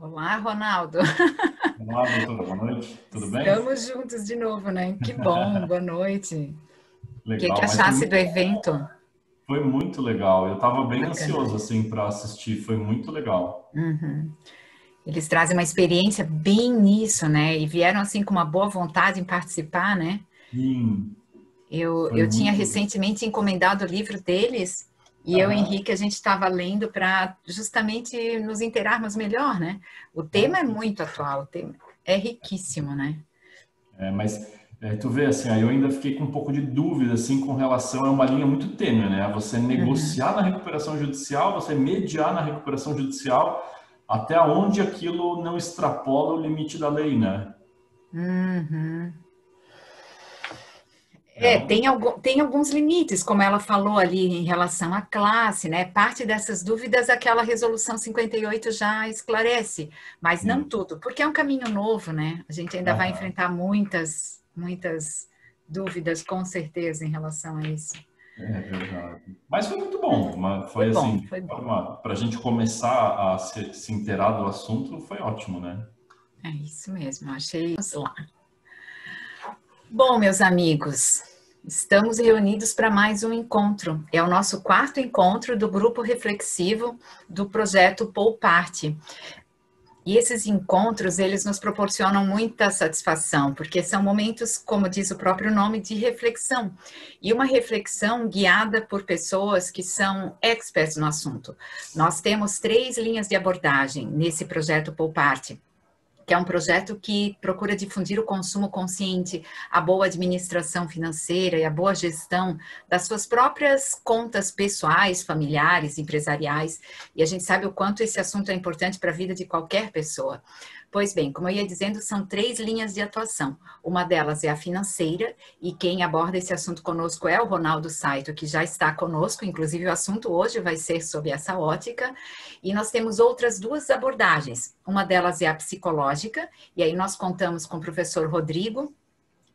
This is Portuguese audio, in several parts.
Olá, Ronaldo. Olá, doutora, boa noite, tudo bem? Estamos juntos de novo, né? Que bom, boa noite. O que Legal, mas achasse do evento? foi muito legal. Eu estava bem Bacana. ansioso assim para assistir, foi muito legal. Uhum. Eles trazem uma experiência bem nisso, né? E vieram assim com uma boa vontade em participar, né? Sim, foi Eu tinha muito. recentemente encomendado o livro deles e eu e o Aham. Henrique, a gente estava lendo para justamente nos inteirarmos melhor, né? O tema é Ah, muito atual, o tema é riquíssimo, né? mas tu vê assim, aí eu ainda fiquei com um pouco de dúvida assim com relação a uma linha muito tênue, né? Você Uhum. negociar na recuperação judicial, você mediar na recuperação judicial, até onde aquilo não extrapola o limite da lei, né? Uhum. É Tem, um, tem alguns limites, como ela falou ali em relação à classe, né? Parte dessas dúvidas aquela resolução 58 já esclarece, mas não sim. tudo, porque é um caminho novo, né? A gente ainda vai Aham. enfrentar muitas dúvidas, com certeza, em relação a isso. É verdade. Mas foi muito bom. Foi Foi bom, assim, foi bom. para a gente começar a se inteirar do assunto, foi ótimo, né? É isso mesmo, achei. Vamos lá. Bom, meus amigos, estamos reunidos para mais um encontro. É o nosso quarto encontro do grupo reflexivo do projeto Pouparte. E esses encontros, eles nos proporcionam muita satisfação, porque são momentos, como diz o próprio nome, de reflexão. E uma reflexão guiada por pessoas que são experts no assunto. Nós temos três linhas de abordagem nesse projeto Pouparte, que é um projeto que procura difundir o consumo consciente, a boa administração financeira e a boa gestão das suas próprias contas pessoais, familiares, empresariais. E a gente sabe o quanto esse assunto é importante para a vida de qualquer pessoa. Pois bem, como eu ia dizendo, são três linhas de atuação. Uma delas é a financeira, e quem aborda esse assunto conosco é o Ronaldo Saito, que já está conosco, inclusive o assunto hoje vai ser sobre essa ótica. E nós temos outras duas abordagens. Uma delas é a psicológica, e aí nós contamos com o professor Rodrigo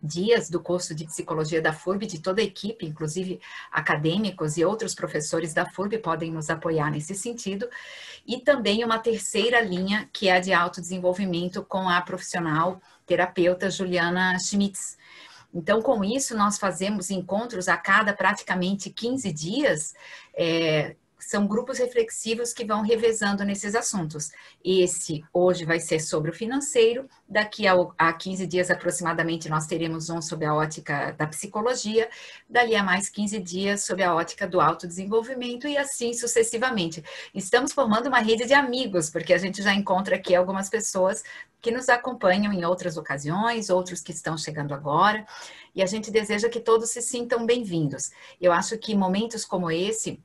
Dias, do curso de psicologia da FURB, de toda a equipe, inclusive acadêmicos e outros professores da FURB podem nos apoiar nesse sentido. E também uma terceira linha, que é a de autodesenvolvimento, com a profissional terapeuta Juliana Schmitz. Então, com isso, nós fazemos encontros a cada praticamente 15 dias, são grupos reflexivos que vão revezando nesses assuntos. Esse hoje vai ser sobre o financeiro, daqui a 15 dias aproximadamente nós teremos um sobre a ótica da psicologia, dali a mais 15 dias sobre a ótica do autodesenvolvimento e assim sucessivamente. Estamos formando uma rede de amigos, porque a gente já encontra aqui algumas pessoas que nos acompanham em outras ocasiões, outros que estão chegando agora, e a gente deseja que todos se sintam bem-vindos. Eu acho que momentos como esse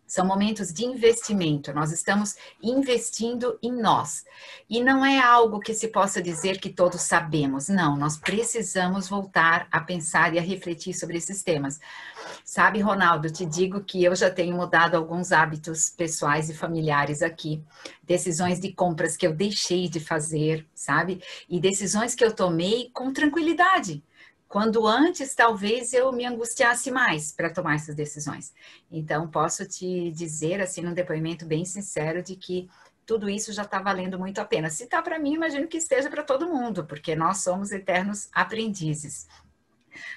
são momentos de investimento, nós estamos investindo em nós. E não é algo que se possa dizer que todos sabemos, não, nós precisamos voltar a pensar e a refletir sobre esses temas. Sabe, Ronaldo, te digo que eu já tenho mudado alguns hábitos pessoais e familiares aqui, decisões de compras que eu deixei de fazer, sabe? E decisões que eu tomei com tranquilidade. Quando antes talvez eu me angustiasse mais para tomar essas decisões. Então, posso te dizer, assim, num depoimento bem sincero, de que tudo isso já está valendo muito a pena. Se está para mim, imagino que esteja para todo mundo, porque nós somos eternos aprendizes.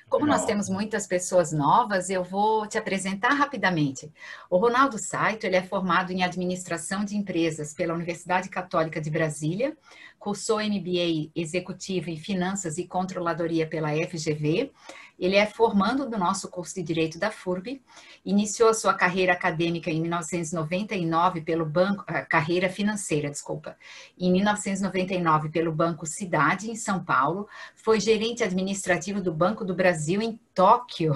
Como nós Legal. temos muitas pessoas novas, eu vou te apresentar rapidamente. O Ronaldo Saito, ele é formado em administração de empresas pela Universidade Católica de Brasília, cursou MBA executivo em finanças e controladoria pela FGV. Ele é formando do nosso curso de Direito da FURB, iniciou a sua carreira acadêmica em 1999 pelo banco, carreira financeira, desculpa, em 1999 pelo Banco Cidade, em São Paulo, foi gerente administrativo do Banco do Brasil em Tóquio,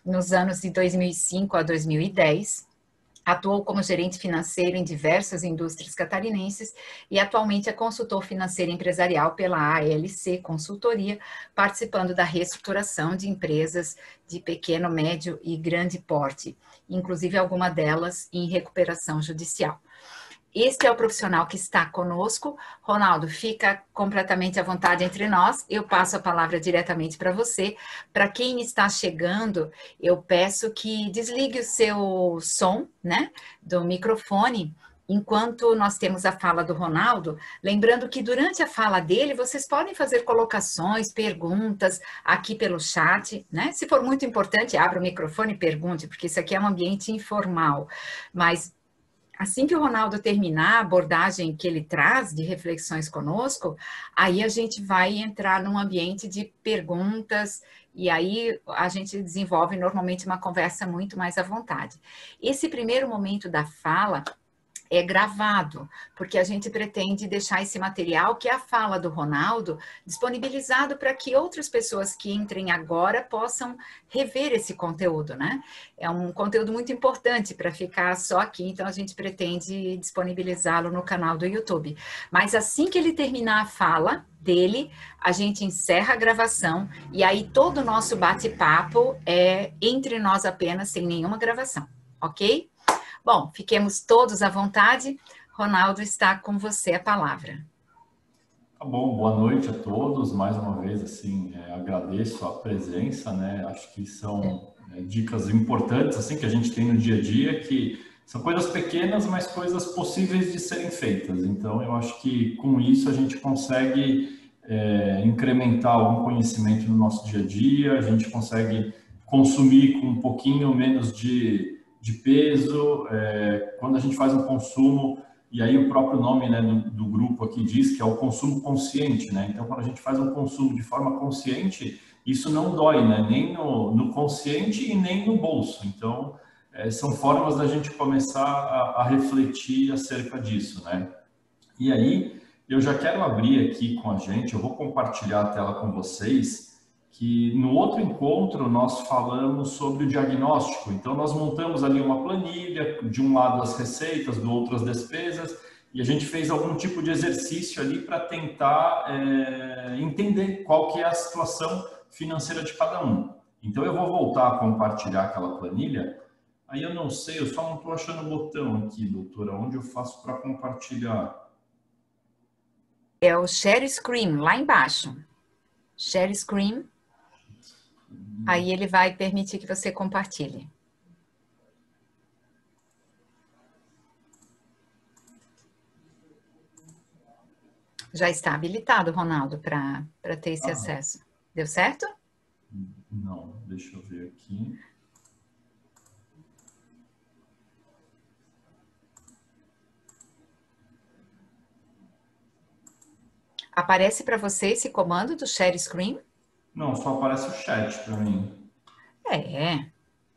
nos anos de 2005 a 2010. Atuou como gerente financeiro em diversas indústrias catarinenses e atualmente é consultor financeiro empresarial pela ALC Consultoria, participando da reestruturação de empresas de pequeno, médio e grande porte, inclusive alguma delas em recuperação judicial. Este é o profissional que está conosco. Ronaldo, fica completamente à vontade entre nós. Eu passo a palavra diretamente para você. Para quem está chegando, eu peço que desligue o seu som, né, do microfone enquanto nós temos a fala do Ronaldo, lembrando que durante a fala dele, vocês podem fazer colocações, perguntas aqui pelo chat, né? Se for muito importante, abra o microfone e pergunte, porque isso aqui é um ambiente informal. Mas assim que o Ronaldo terminar a abordagem que ele traz de reflexões conosco, aí a gente vai entrar num ambiente de perguntas e aí a gente desenvolve normalmente uma conversa muito mais à vontade. Esse primeiro momento da fala é gravado, porque a gente pretende deixar esse material, que é a fala do Ronaldo, disponibilizado para que outras pessoas que entrem agora possam rever esse conteúdo, né? É um conteúdo muito importante para ficar só aqui, então a gente pretende disponibilizá-lo no canal do YouTube. Mas assim que ele terminar a fala dele, a gente encerra a gravação e aí todo o nosso bate-papo é entre nós apenas, sem nenhuma gravação, ok? Bom, fiquemos todos à vontade. Ronaldo, está com você a palavra. Tá bom, boa noite a todos. Mais uma vez, assim, agradeço a presença, né? Acho que são dicas importantes, assim, que a gente tem no dia a dia, que são coisas pequenas, mas coisas possíveis de serem feitas. Então, eu acho que com isso a gente consegue incrementar algum conhecimento no nosso dia a dia, a gente consegue consumir com um pouquinho menos de peso, quando a gente faz um consumo, e aí o próprio nome, né, do grupo aqui diz que é o consumo consciente, né? Então, quando a gente faz um consumo de forma consciente, isso não dói, né? Nem no consciente e nem no bolso. Então, são formas da gente começar a refletir acerca disso, né? E aí, eu já quero abrir aqui com a gente, eu vou compartilhar a tela com vocês, que no outro encontro nós falamos sobre o diagnóstico. Então, nós montamos ali uma planilha, de um lado as receitas, do outro as despesas, e a gente fez algum tipo de exercício ali para tentar entender qual que é a situação financeira de cada um. Então, eu vou voltar a compartilhar aquela planilha. Aí eu não sei, eu só não estou achando o botão aqui, doutora, onde eu faço para compartilhar? É o Share Screen, lá embaixo. Share Screen. Aí ele vai permitir que você compartilhe. Já está habilitado, Ronaldo, para ter esse acesso. Deu certo? Não, deixa eu ver aqui. Aparece para você esse comando do Share Screen? Não, só aparece o chat para mim.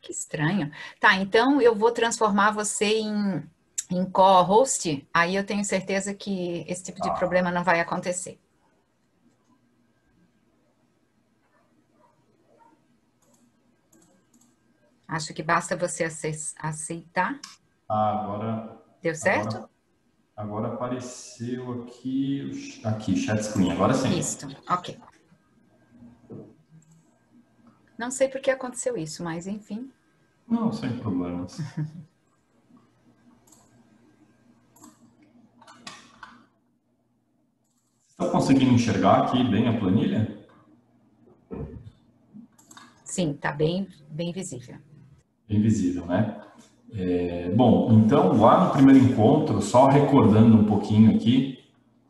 Que estranho. Tá, então eu vou transformar você em co-host, aí eu tenho certeza que esse tipo de problema não vai acontecer. Acho que basta você aceitar. Agora... Deu certo? Agora apareceu aqui, chat screen, agora sim. Isso, ok. Não sei por que aconteceu isso, mas enfim. Não, sem problemas. Está conseguindo enxergar aqui bem a planilha? Sim, está bem visível. Bem visível, né? Bom, então lá no primeiro encontro, só recordando um pouquinho aqui,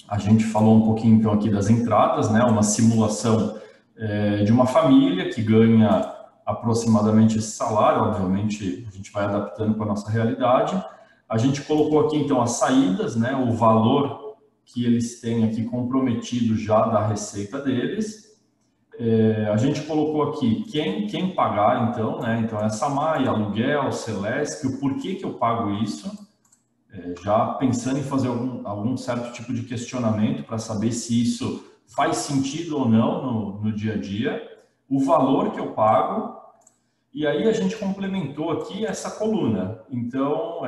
a gente falou um pouquinho então aqui das entradas, né? Uma simulação de uma família que ganha aproximadamente esse salário, obviamente a gente vai adaptando para a nossa realidade. A gente colocou aqui então as saídas, né? O valor que eles têm aqui comprometido já da receita deles. A gente colocou aqui quem pagar, então, né? Então, é Samay, aluguel, Celesc, o porquê que eu pago isso, já pensando em fazer algum certo tipo de questionamento para saber se isso faz sentido ou não no dia a dia, o valor que eu pago, e aí a gente complementou aqui essa coluna. Então,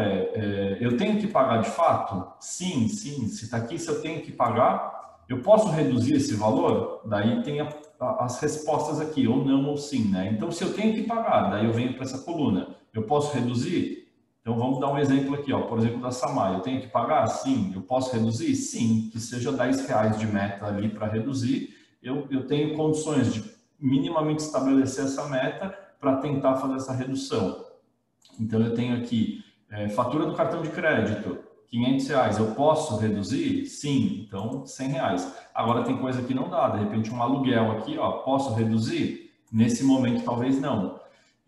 eu tenho que pagar de fato? Sim, se está aqui, se eu tenho que pagar, eu posso reduzir esse valor? Daí tem as respostas aqui, ou não ou sim, né? Então, se eu tenho que pagar, daí eu venho para essa coluna. Eu posso reduzir? Então, vamos dar um exemplo aqui, ó. Por exemplo, da Samay. Eu tenho que pagar? Sim. Eu posso reduzir? Sim. Que seja R$10 de meta ali para reduzir. Eu tenho condições de minimamente estabelecer essa meta para tentar fazer essa redução. Então, eu tenho aqui fatura do cartão de crédito. R$500, eu posso reduzir? Sim, então R$100. Agora tem coisa que não dá, de repente um aluguel aqui, ó, posso reduzir? Nesse momento talvez não.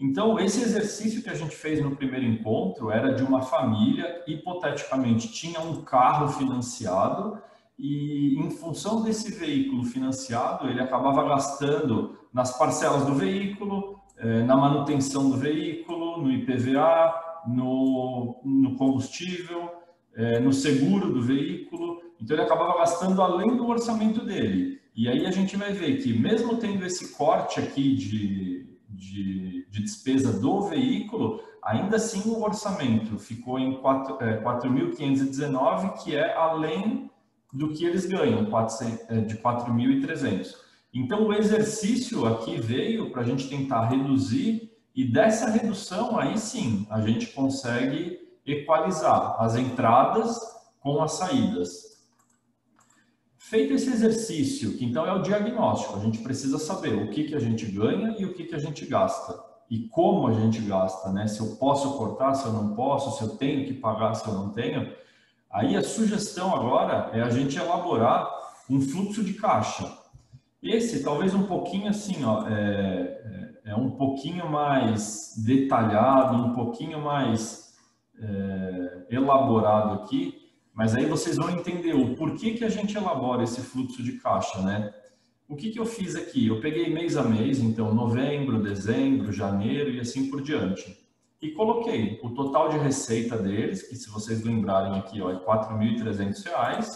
Então esse exercício que a gente fez no primeiro encontro era de uma família, hipoteticamente tinha um carro financiado e em função desse veículo financiado ele acabava gastando nas parcelas do veículo, na manutenção do veículo, no IPVA, no combustível, no seguro do veículo. Então ele acabava gastando além do orçamento dele. E aí a gente vai ver que mesmo tendo esse corte aqui de despesa do veículo, ainda assim o orçamento ficou em 4.519, que é além do que eles ganham, de 4.300. Então o exercício aqui veio para a gente tentar reduzir, e dessa redução aí sim a gente consegue equalizar as entradas com as saídas. Feito esse exercício, que então é o diagnóstico, a gente precisa saber o que a gente ganha e o que a gente gasta. E como a gente gasta, né? Se eu posso cortar, se eu não posso, se eu tenho que pagar, se eu não tenho. Aí a sugestão agora é a gente elaborar um fluxo de caixa. Esse, talvez um pouquinho assim, ó, é um pouquinho mais detalhado, um pouquinho mais elaborado aqui, mas aí vocês vão entender o porquê que a gente elabora esse fluxo de caixa, né? O que eu fiz aqui? Eu peguei mês a mês, então novembro, dezembro, janeiro e assim por diante. E coloquei o total de receita deles, que se vocês lembrarem aqui, ó, é R$4.300.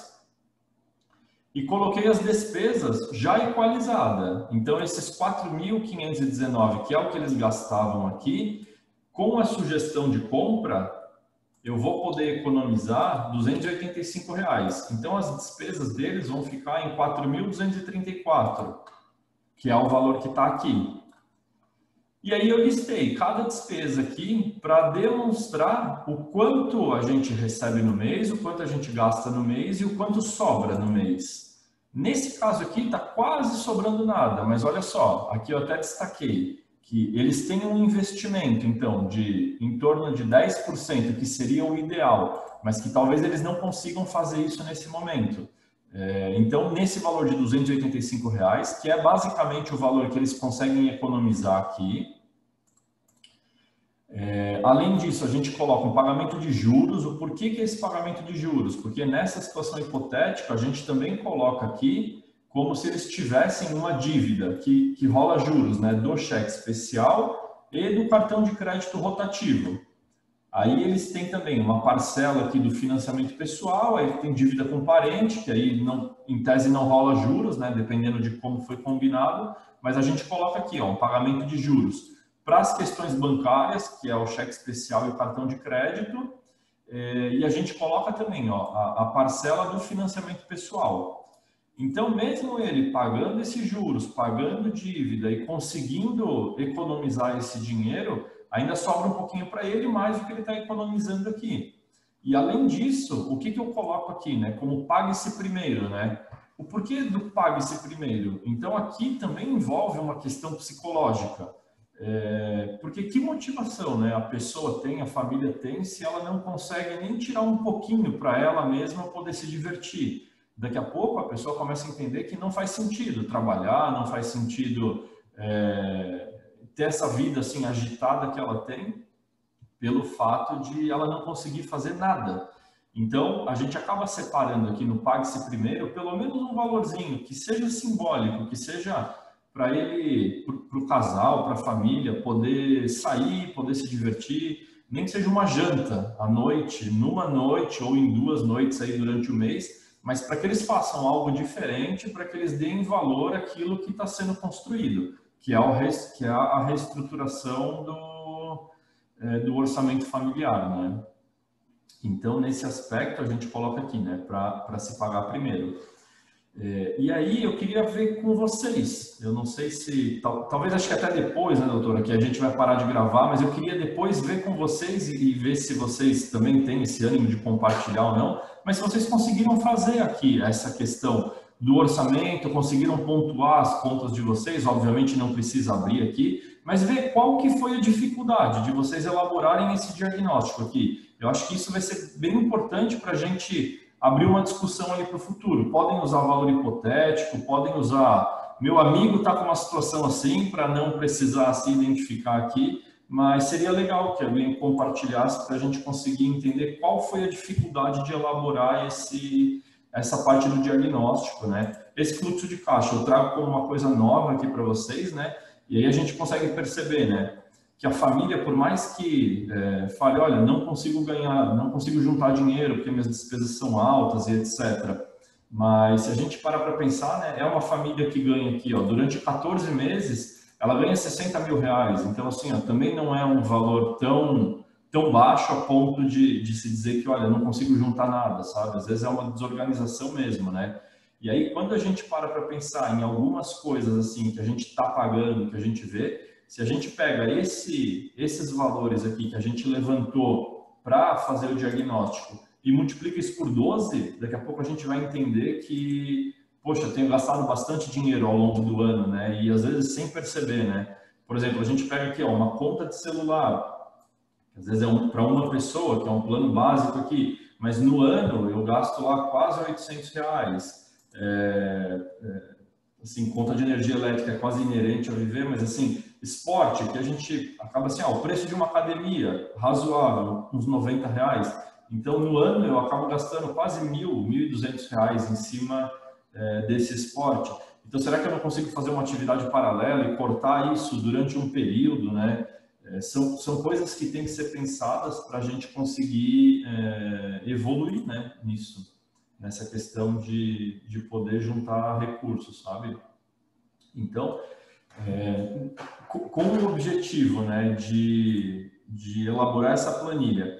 E coloquei as despesas já equalizada. Então, esses 4.519, que é o que eles gastavam aqui, com a sugestão de compra, eu vou poder economizar R$285. Então, as despesas deles vão ficar em 4.234, que é o valor que está aqui. E aí eu listei cada despesa aqui para demonstrar o quanto a gente recebe no mês, o quanto a gente gasta no mês e o quanto sobra no mês. Nesse caso aqui está quase sobrando nada, mas olha só, aqui eu até destaquei que eles têm um investimento, então, de em torno de 10%, que seria o ideal, mas que talvez eles não consigam fazer isso nesse momento. Então, nesse valor de R$285, que é basicamente o valor que eles conseguem economizar aqui. Além disso, a gente coloca um pagamento de juros. O porquê que é esse pagamento de juros? Porque nessa situação hipotética, a gente também coloca aqui como se eles tivessem uma dívida que rola juros, né, do cheque especial e do cartão de crédito rotativo. Aí eles têm também uma parcela aqui do financiamento pessoal, aí tem dívida com parente, que aí não, em tese não rola juros, né, dependendo de como foi combinado, mas a gente coloca aqui, ó, um pagamento de juros para as questões bancárias, que é o cheque especial e o cartão de crédito, e a gente coloca também, ó, a parcela do financiamento pessoal. Então, mesmo ele pagando esses juros, pagando dívida e conseguindo economizar esse dinheiro, ainda sobra um pouquinho para ele, mais do que ele está economizando aqui. E além disso, o que eu coloco aqui, né? Como pague-se primeiro, né? O porquê do pague-se primeiro? Então, aqui também envolve uma questão psicológica. Porque que motivação, né? A pessoa tem, a família tem, se ela não consegue nem tirar um pouquinho para ela mesma poder se divertir. Daqui a pouco a pessoa começa a entender que não faz sentido trabalhar, não faz sentido ter essa vida assim agitada que ela tem pelo fato de ela não conseguir fazer nada. Então, a gente acaba separando aqui no Pague-se Primeiro pelo menos um valorzinho que seja simbólico, que seja para ele, para o casal, para a família, poder sair, poder se divertir, nem que seja uma janta à noite, numa noite ou em 2 noites aí durante o mês, mas para que eles façam algo diferente, para que eles deem valor àquilo que está sendo construído, que é a reestruturação do orçamento familiar, né? Então, nesse aspecto, a gente coloca aqui, né, para se pagar primeiro. E aí, eu queria ver com vocês, eu não sei se, talvez acho que até depois, né, doutora, que a gente vai parar de gravar, mas eu queria depois ver com vocês e ver se vocês também têm esse ânimo de compartilhar ou não, mas se vocês conseguiram fazer aqui essa questão do orçamento, conseguiram pontuar as contas de vocês, obviamente não precisa abrir aqui, mas ver qual que foi a dificuldade de vocês elaborarem esse diagnóstico aqui. Eu acho que isso vai ser bem importante para a gente abrir uma discussão ali para o futuro. Podem usar valor hipotético, podem usar meu amigo está com uma situação assim, para não precisar se identificar aqui, mas seria legal que alguém compartilhasse para a gente conseguir entender qual foi a dificuldade de elaborar essa parte do diagnóstico, né? Esse fluxo de caixa eu trago como uma coisa nova aqui para vocês, né? E aí a gente consegue perceber, né? Que a família, por mais que fale, olha, não consigo ganhar, não consigo juntar dinheiro porque minhas despesas são altas e etc. Mas se a gente parar para pensar, né? É uma família que ganha aqui, ó, durante 14 meses, ela ganha 60 mil reais. Então, assim, ó, também não é um valor tão baixo a ponto de se dizer que, olha, não consigo juntar nada, sabe? Às vezes é uma desorganização mesmo, né? E aí, quando a gente para pensar em algumas coisas, assim, que a gente está pagando, que a gente vê, se a gente pega esses valores aqui que a gente levantou para fazer o diagnóstico e multiplica isso por 12, daqui a pouco a gente vai entender que, poxa, eu tenho gastado bastante dinheiro ao longo do ano, né? E às vezes sem perceber, né? Por exemplo, a gente pega aqui, ó, uma conta de celular, às vezes é para uma pessoa, que é um plano básico aqui, mas no ano eu gasto lá quase 800 reais. Assim, conta de energia elétrica é quase inerente a viver, mas assim, esporte, que a gente acaba assim, o preço de uma academia razoável, uns 90 reais. Então, no ano eu acabo gastando quase 1.200 reais em cima desse esporte. Então, será que eu não consigo fazer uma atividade paralela e cortar isso durante um período, né? São coisas que têm que ser pensadas para a gente conseguir evoluir, né, nisso, nessa questão de poder juntar recursos, sabe? Então, com o objetivo, né, de elaborar essa planilha,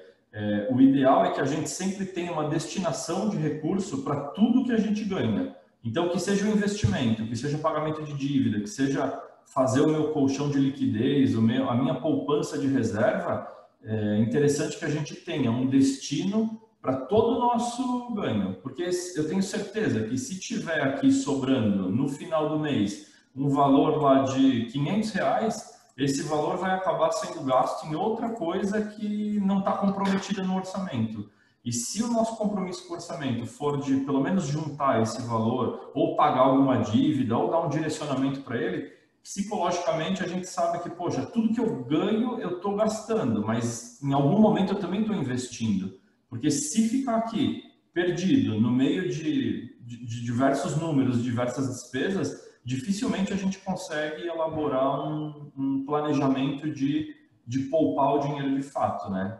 o ideal é que a gente sempre tenha uma destinação de recurso para tudo que a gente ganha. Então, que seja um investimento, que seja pagamento de dívida, que seja fazer o meu colchão de liquidez, a minha poupança de reserva, é interessante que a gente tenha um destino para todo o nosso ganho. Porque eu tenho certeza que se tiver aqui sobrando no final do mês um valor lá de 500 reais, esse valor vai acabar sendo gasto em outra coisa que não está comprometida no orçamento. E se o nosso compromisso com o orçamento for de pelo menos juntar esse valor, ou pagar alguma dívida, ou dar um direcionamento para ele, psicologicamente a gente sabe que, poxa, tudo que eu ganho eu estou gastando, mas em algum momento eu também estou investindo. Porque se ficar aqui perdido no meio de diversos números, diversas despesas, dificilmente a gente consegue elaborar um planejamento de poupar o dinheiro de fato, né?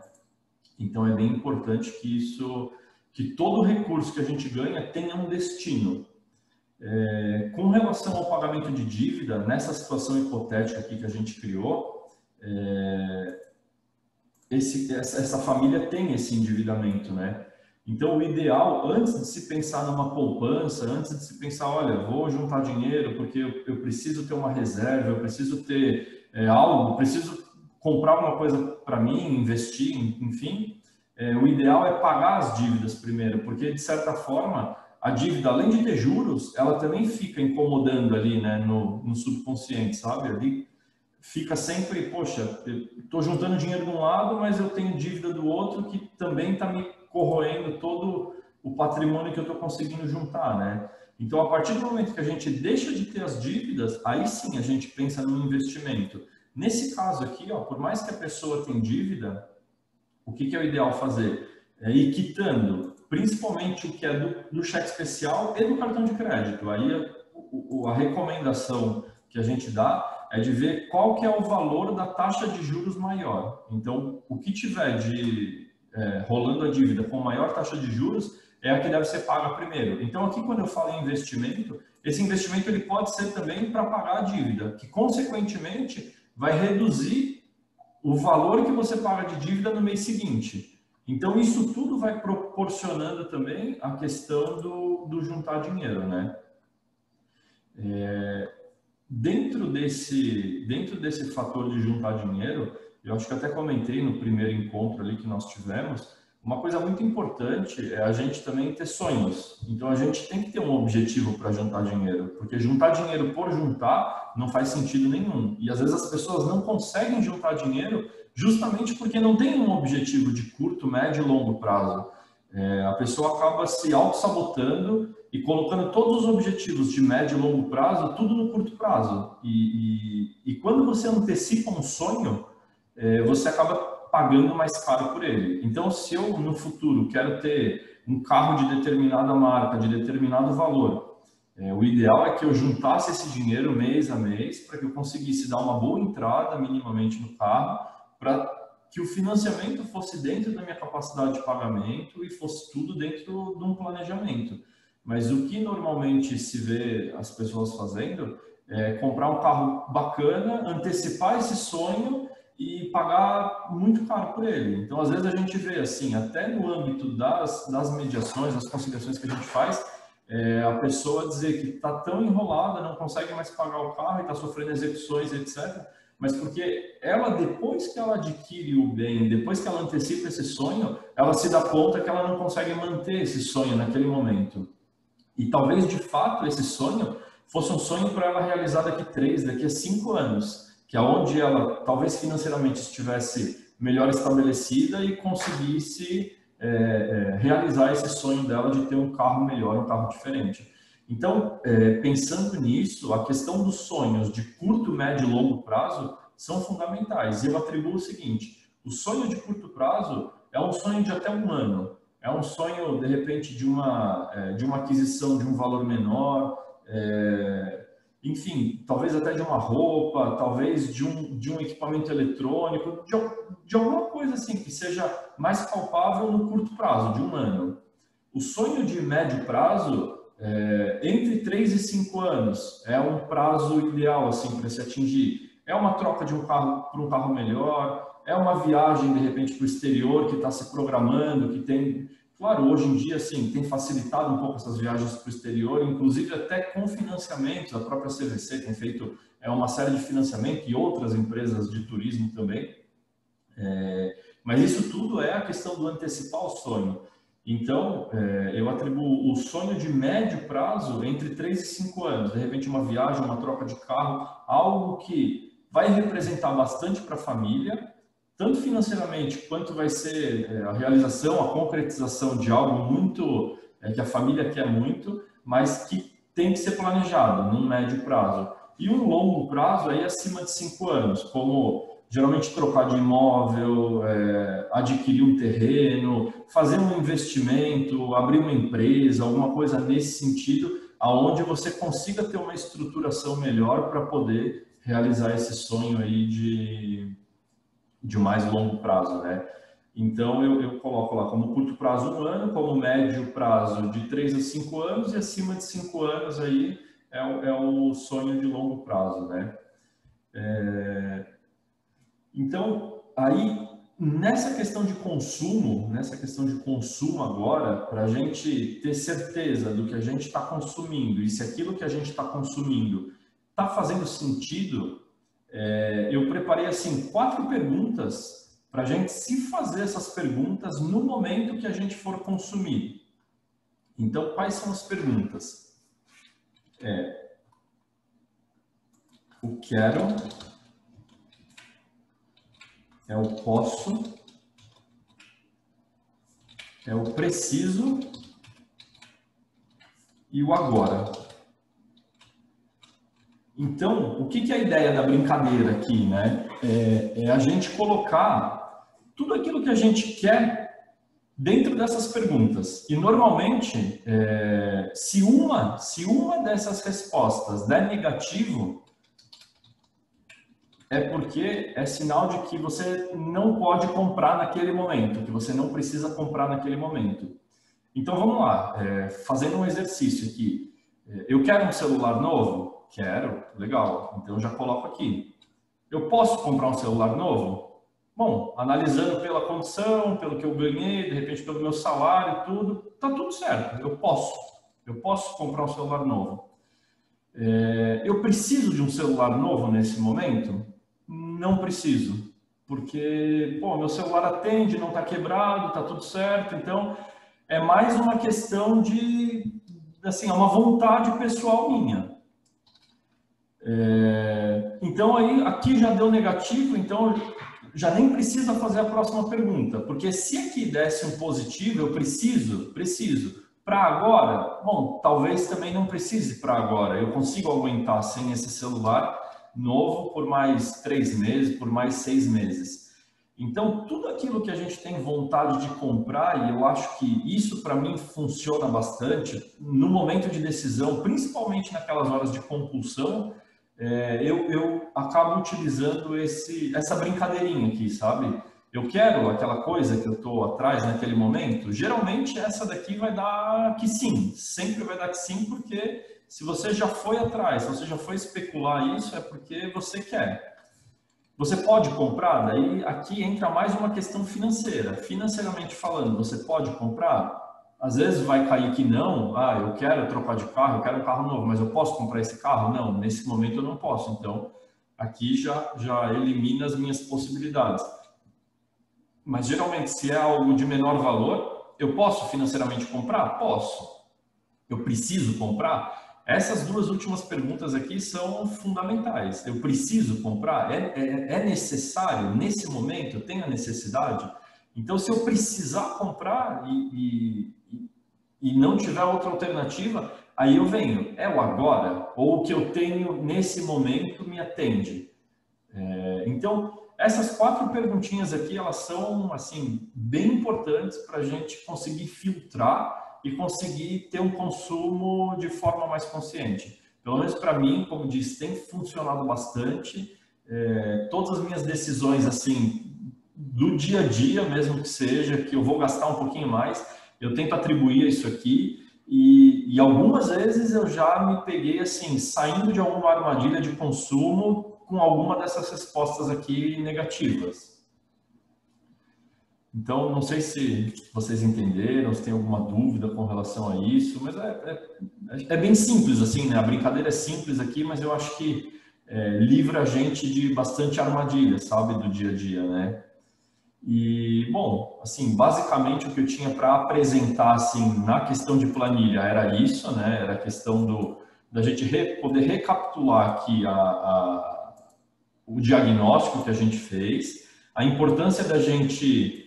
Então é bem importante que todo recurso que a gente ganha tenha um destino. Com relação ao pagamento de dívida, nessa situação hipotética aqui que a gente criou, essa família tem esse endividamento, né? Então, o ideal, antes de se pensar numa poupança, antes de se pensar, olha, vou juntar dinheiro porque eu preciso ter uma reserva, eu preciso ter algo, preciso comprar alguma coisa para mim, investir, enfim, o ideal é pagar as dívidas primeiro, porque, de certa forma, a dívida, além de ter juros, ela também fica incomodando ali, né, no subconsciente, sabe? Ali fica sempre, poxa, eu estou juntando dinheiro de um lado, mas eu tenho dívida do outro que também está me corroendo todo o patrimônio que eu estou conseguindo juntar, né? Então, a partir do momento que a gente deixa de ter as dívidas, aí sim a gente pensa no investimento. Nesse caso aqui, ó, por mais que a pessoa tenha dívida, o que é o ideal fazer? Ir quitando, principalmente o que é do cheque especial e do cartão de crédito. Aí a recomendação que a gente dá é de ver qual que é o valor da taxa de juros maior. Então, o que tiver rolando a dívida com maior taxa de juros é a que deve ser paga primeiro. Então, aqui quando eu falo em investimento, esse investimento ele pode ser também para pagar a dívida, que consequentemente vai reduzir o valor que você paga de dívida no mês seguinte. Então, isso tudo vai proporcionando também a questão do juntar dinheiro, né? Dentro desse fator de juntar dinheiro, eu acho que até comentei no primeiro encontro ali que nós tivemos, uma coisa muito importante é a gente também ter sonhos. Então, a gente tem que ter um objetivo para juntar dinheiro, porque juntar dinheiro por juntar não faz sentido nenhum. E, às vezes, as pessoas não conseguem juntar dinheiro justamente porque não tem um objetivo de curto, médio e longo prazo. A pessoa acaba se auto-sabotando e colocando todos os objetivos de médio e longo prazo, tudo no curto prazo. E quando você antecipa um sonho, você acaba pagando mais caro por ele. Então, se eu, no futuro, quero ter um carro de determinada marca, de determinado valor, o ideal é que eu juntasse esse dinheiro mês a mês para que eu conseguisse dar uma boa entrada minimamente no carro, para que o financiamento fosse dentro da minha capacidade de pagamento e fosse tudo dentro de um planejamento. Mas o que normalmente se vê as pessoas fazendo é comprar um carro bacana, antecipar esse sonho e pagar muito caro por ele. Então, às vezes a gente vê assim, até no âmbito das mediações, das conciliações que a gente faz, a pessoa dizer que está tão enrolada, não consegue mais pagar o carro e está sofrendo execuções, etc., mas porque ela, depois que ela adquire o bem, depois que ela antecipa esse sonho, ela se dá conta que ela não consegue manter esse sonho naquele momento. E talvez, de fato, esse sonho fosse um sonho para ela realizar daqui a 5 anos, que é onde ela, talvez financeiramente, estivesse melhor estabelecida e conseguisse realizar esse sonho dela de ter um carro melhor, um carro diferente. Então, pensando nisso, a questão dos sonhos de curto, médio e longo prazo são fundamentais. E eu atribuo o seguinte: o sonho de curto prazo é um sonho de até 1 ano. É um sonho, de repente, de uma aquisição de um valor menor, enfim, talvez até de uma roupa, talvez de um equipamento eletrônico, de alguma coisa assim que seja mais palpável no curto prazo, de 1 ano. O sonho de médio prazo, entre 3 e 5 anos, é um prazo ideal assim, para se atingir. É uma troca de um carro para um carro melhor, é uma viagem, de repente, para o exterior que está se programando, que tem... Claro, hoje em dia, sim, tem facilitado um pouco essas viagens para o exterior, inclusive até com financiamentos. A própria CVC tem feito uma série de financiamento e outras empresas de turismo também. Mas isso tudo é a questão do antecipar o sonho. Então, eu atribuo o sonho de médio prazo entre 3 e 5 anos. De repente, uma viagem, uma troca de carro, algo que vai representar bastante para a família, tanto financeiramente quanto vai ser a realização, a concretização de algo muito que a família quer muito, mas que tem que ser planejado num médio prazo. E um longo prazo aí acima de 5 anos, como geralmente trocar de imóvel, adquirir um terreno, fazer um investimento, abrir uma empresa, alguma coisa nesse sentido, aonde você consiga ter uma estruturação melhor para poder realizar esse sonho aí de mais longo prazo, né? Então, eu coloco lá como curto prazo 1 ano, como médio prazo de 3 a 5 anos, e acima de 5 anos aí é o sonho de longo prazo, né? Então, aí, nessa questão de consumo agora, para a gente ter certeza do que a gente está consumindo e se aquilo que a gente está consumindo está fazendo sentido, eu preparei assim 4 perguntas para a gente se fazer essas perguntas no momento que a gente for consumir. Então, quais são as perguntas? O quero, o posso, o preciso e o agora. Então, o que é a ideia da brincadeira aqui, né? É a gente colocar tudo aquilo que a gente quer dentro dessas perguntas. E normalmente, se uma dessas respostas der negativo, é porque é sinal de que você não pode comprar naquele momento, que você não precisa comprar naquele momento. Então, vamos lá, fazendo um exercício aqui. Eu quero um celular novo? Quero, legal, então eu já coloco aqui. Eu posso comprar um celular novo? Bom, analisando pela condição, pelo que eu ganhei, de repente pelo meu salário e tudo, tá tudo certo, eu posso comprar um celular novo. Eu preciso de um celular novo nesse momento? Não preciso, porque meu celular atende, não está quebrado, está tudo certo, então é mais uma questão de, assim, uma vontade pessoal minha. Então aí, aqui já deu negativo, então já nem precisa fazer a próxima pergunta, porque se aqui desse um positivo, eu preciso. Para agora, bom, talvez também não precise para agora. Eu consigo aguentar sem esse celular novo por mais 3 meses, por mais 6 meses. Então, tudo aquilo que a gente tem vontade de comprar, e eu acho que isso para mim funciona bastante, no momento de decisão, principalmente naquelas horas de compulsão, eu acabo utilizando essa brincadeirinha aqui, sabe? Eu quero aquela coisa que eu estou atrás naquele momento, geralmente essa daqui vai dar que sim, sempre vai dar que sim, porque se você já foi atrás, se você já foi especular isso, é porque você quer. Você pode comprar? Daí aqui entra mais uma questão financeira. Financeiramente falando, você pode comprar? Às vezes vai cair que não, eu quero trocar de carro, eu quero um carro novo, mas eu posso comprar esse carro? Não, nesse momento eu não posso. Então, aqui já elimina as minhas possibilidades. Mas geralmente, se é algo de menor valor, eu posso financeiramente comprar? Posso. Eu preciso comprar? Essas duas últimas perguntas aqui são fundamentais. Eu preciso comprar? É necessário nesse momento? Eu tenho a necessidade? Então, se eu precisar comprar e não tiver outra alternativa, aí eu venho. É o agora? Ou o que eu tenho nesse momento me atende? Então, essas 4 perguntinhas aqui, elas são, assim, bem importantes para a gente conseguir filtrar e conseguir ter um consumo de forma mais consciente. Pelo menos para mim, como disse, tem funcionado bastante. Todas as minhas decisões, assim, do dia a dia, mesmo que seja, que eu vou gastar um pouquinho mais, eu tento atribuir isso aqui e algumas vezes eu já me peguei, assim, saindo de alguma armadilha de consumo com alguma dessas respostas aqui negativas. Então, não sei se vocês entenderam, se tem alguma dúvida com relação a isso, mas é bem simples, assim, né? A brincadeira é simples aqui, mas eu acho que livra a gente de bastante armadilha, sabe, do dia a dia, né? E, bom, assim, basicamente o que eu tinha para apresentar, assim, na questão de planilha era isso, né? Era a questão da gente poder recapitular aqui o diagnóstico que a gente fez, a importância da gente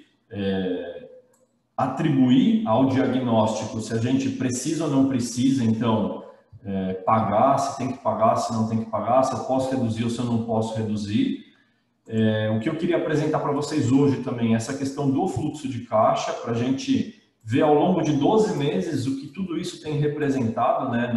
atribuir ao diagnóstico se a gente precisa ou não precisa, então, pagar, se tem que pagar, se não tem que pagar, se eu posso reduzir ou se eu não posso reduzir. O que eu queria apresentar para vocês hoje também é essa questão do fluxo de caixa, para a gente ver ao longo de 12 meses o que tudo isso tem representado, né,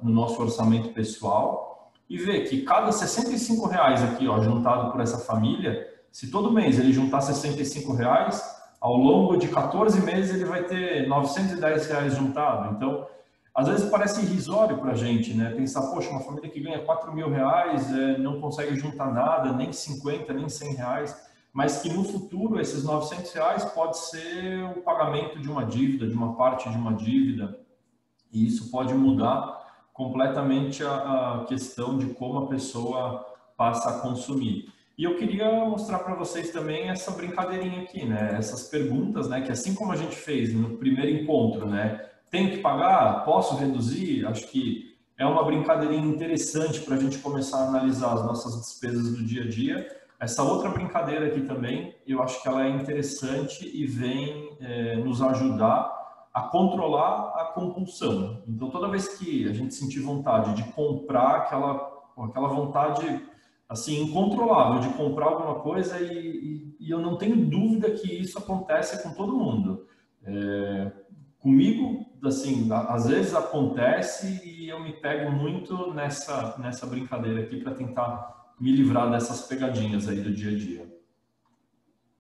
no nosso orçamento pessoal, e ver que cada R$65 aqui, ó, juntado por essa família, se todo mês ele juntar R$65, ao longo de 14 meses ele vai ter R$910 juntado. Então, às vezes parece irrisório para a gente, né? Pensar, poxa, uma família que ganha R$4.000 não consegue juntar nada, nem 50, nem 100 reais, mas que no futuro esses R$900 pode ser o pagamento de uma dívida, de uma parte de uma dívida, e isso pode mudar completamente a questão de como a pessoa passa a consumir. E eu queria mostrar para vocês também essa brincadeirinha aqui, né? Essas perguntas, né? Que assim como a gente fez no primeiro encontro, né? Tenho que pagar? Posso reduzir? Acho que é uma brincadeirinha interessante para a gente começar a analisar as nossas despesas do dia a dia. Essa outra brincadeira aqui também, eu acho que ela é interessante e vem nos ajudar a controlar a compulsão. Então, toda vez que a gente sentir vontade de comprar, aquela vontade assim incontrolável de comprar alguma coisa, e eu não tenho dúvida que isso acontece com todo mundo. Comigo, assim, às vezes acontece e eu me pego muito nessa brincadeira aqui para tentar me livrar dessas pegadinhas aí do dia a dia.